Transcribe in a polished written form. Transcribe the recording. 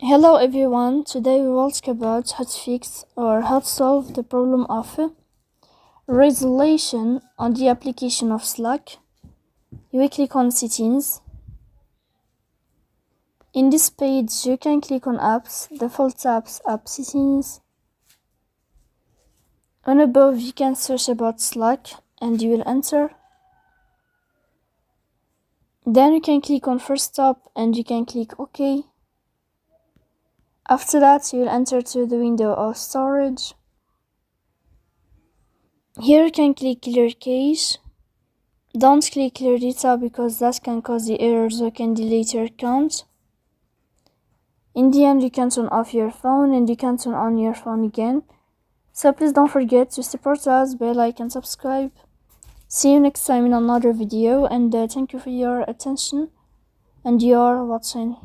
Hello everyone, today we will talk about how to fix or how to solve the problem of resolution on the application of Slack. You will click on settings. In this page you can click on apps, default apps, app settings. On above you can search about Slack and you will enter. Then you can click on first stop and you can click OK. After that, you will enter to the window of storage. Here you can click clear cache. Don't click clear data because that can cause the errors or can delete your account. In the end, you can turn off your phone and you can turn on your phone again. So please don't forget to support us by like and subscribe. See you next time in another video, and thank you for your attention and your watching.